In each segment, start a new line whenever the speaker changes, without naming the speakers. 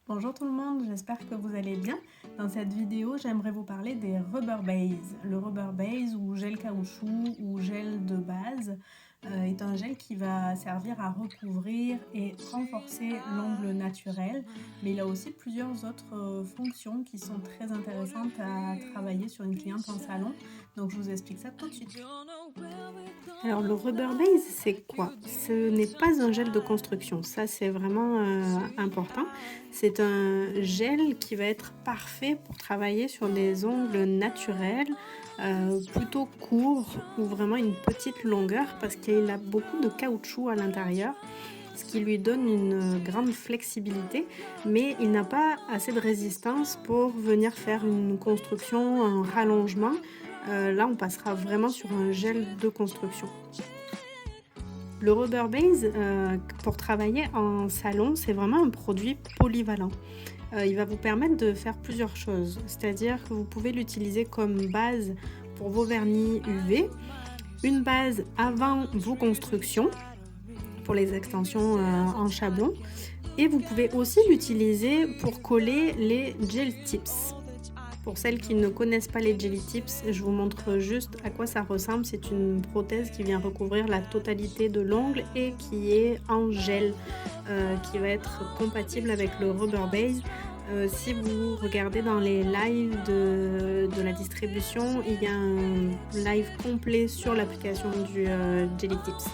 Bonjour tout le monde, j'espère que vous allez bien. Dans cette vidéo, j'aimerais vous parler des rubber base. Le rubber base ou gel caoutchouc ou gel de base est un gel qui va servir à recouvrir et renforcer l'ongle naturel, mais il a aussi plusieurs autres fonctions qui sont très intéressantes à travailler sur une cliente en salon. Donc je vous explique ça tout de suite. Alors le rubber base, c'est quoi? Ce n'est pas un gel de construction, ça c'est vraiment important. C'est un gel qui va être parfait pour travailler sur des ongles naturels, plutôt courts ou vraiment une petite longueur parce qu'il a beaucoup de caoutchouc à l'intérieur, ce qui lui donne une grande flexibilité, mais il n'a pas assez de résistance pour venir faire une construction, un rallongement. Là, on passera vraiment sur un gel de construction. Le rubber base, pour travailler en salon, c'est vraiment un produit polyvalent. Il va vous permettre de faire plusieurs choses, c'est-à-dire que vous pouvez l'utiliser comme base pour vos vernis UV, une base avant vos constructions pour les extensions en chablon, et vous pouvez aussi l'utiliser pour coller les gel tips. Pour celles qui ne connaissent pas les Jelly Tips, je vous montre juste à quoi ça ressemble. C'est une prothèse qui vient recouvrir la totalité de l'ongle et qui est en gel, qui va être compatible avec le rubber base. Si vous regardez dans les lives de la distribution, il y a un live complet sur l'application du Jelly Tips.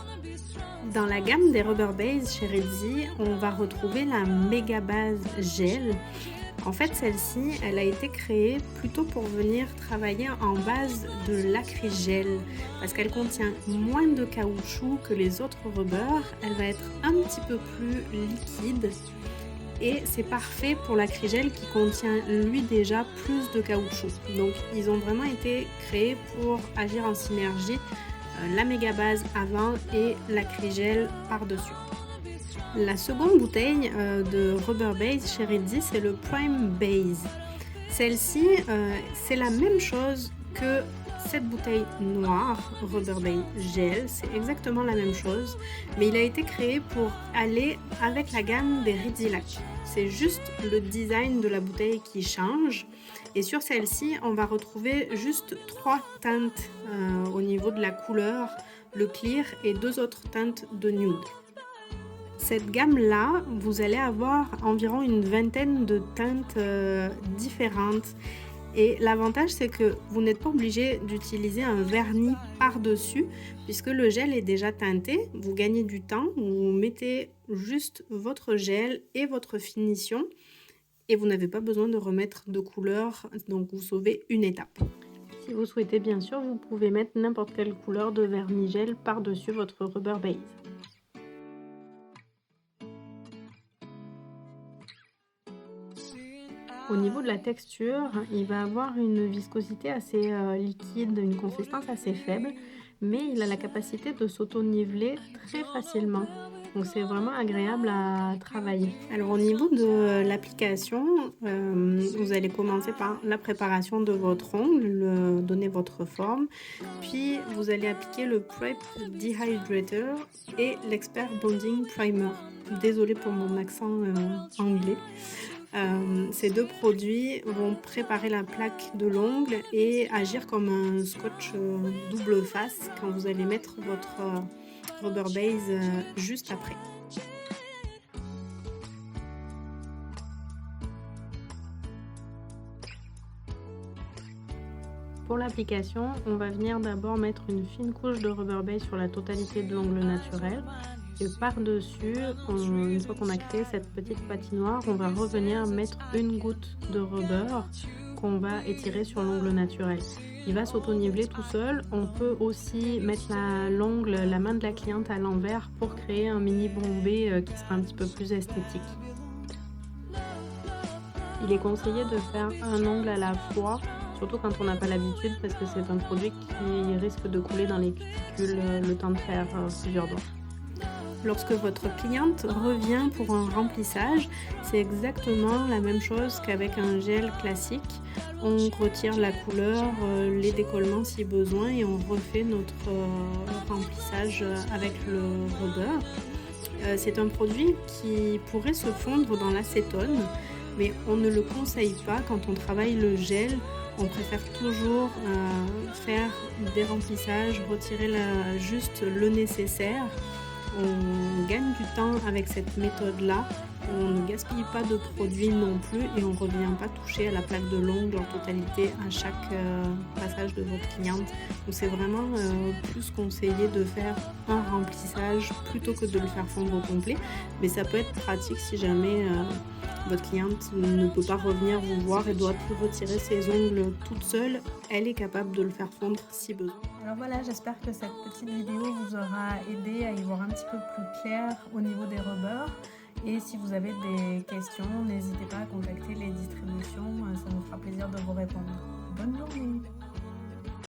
Dans la gamme des rubber base chez Redzi, on va retrouver la Mega Base Gel. En fait, celle-ci, elle a été créée plutôt pour venir travailler en base de l'acrygel parce qu'elle contient moins de caoutchouc que les autres rubbers. Elle va être un petit peu plus liquide et c'est parfait pour l'acrygel qui contient lui déjà plus de caoutchouc. Donc, ils ont vraiment été créés pour agir en synergie, la méga base avant et l'acrygel par-dessus. La seconde bouteille de rubber base chez Redzi, c'est le Prime Base. Celle-ci, c'est la même chose que cette bouteille noire, rubber base gel, c'est exactement la même chose, mais il a été créé pour aller avec la gamme des Redzi Lac. C'est juste le design de la bouteille qui change. Et sur celle-ci, on va retrouver juste 3 teintes au niveau de la couleur, le clear et 2 autres teintes de nude. Cette gamme-là, vous allez avoir environ une vingtaine de teintes différentes. Et l'avantage, c'est que vous n'êtes pas obligé d'utiliser un vernis par-dessus, puisque le gel est déjà teinté. Vous gagnez du temps, vous mettez juste votre gel et votre finition, et vous n'avez pas besoin de remettre de couleur, donc vous sauvez une étape. Si vous souhaitez, bien sûr, vous pouvez mettre n'importe quelle couleur de vernis gel par-dessus votre rubber base. Au niveau de la texture, il va avoir une viscosité assez liquide, une consistance assez faible, mais il a la capacité de s'auto-niveler très facilement. Donc c'est vraiment agréable à travailler. Alors au niveau de l'application, vous allez commencer par la préparation de votre ongle, donner votre forme, puis vous allez appliquer le Prep Dehydrator et l'Expert Bonding Primer. Désolée pour mon accent anglais. Ces deux produits vont préparer la plaque de l'ongle et agir comme un scotch double face quand vous allez mettre votre rubber base juste après. Pour l'application, on va venir d'abord mettre une fine couche de rubber base sur la totalité de l'ongle naturel. Et par-dessus, une fois qu'on a créé cette petite patinoire, on va revenir mettre une goutte de rubber qu'on va étirer sur l'ongle naturel. Il va s'auto-niveler tout seul. On peut aussi mettre la main de la cliente à l'envers pour créer un mini bombé qui sera un petit peu plus esthétique. Il est conseillé de faire un ongle à la fois, surtout quand on n'a pas l'habitude, parce que c'est un produit qui risque de couler dans les cuticules le temps de faire plusieurs doigts. Lorsque votre cliente revient pour un remplissage, c'est exactement la même chose qu'avec un gel classique. On retire la couleur, les décollements si besoin et on refait notre remplissage avec le rubber. C'est un produit qui pourrait se fondre dans l'acétone. mais on ne le conseille pas quand on travaille le gel. On préfère toujours faire des remplissages, retirer juste le nécessaire. On gagne du temps avec cette méthode-là. On ne gaspille pas de produits non plus et on ne revient pas toucher à la plaque de l'ongle en totalité à chaque passage de votre cliente. Donc c'est vraiment plus conseillé de faire un remplissage plutôt que de le faire fondre au complet. Mais ça peut être pratique si jamais votre cliente ne peut pas revenir vous voir et doit retirer ses ongles toute seule. Elle est capable de le faire fondre si besoin. Alors voilà, j'espère que cette petite vidéo vous aura aidé à y voir un petit peu plus clair au niveau des rubbers. Et si vous avez des questions, n'hésitez pas à contacter les distributions, ça nous fera plaisir de vous répondre. Bonne journée!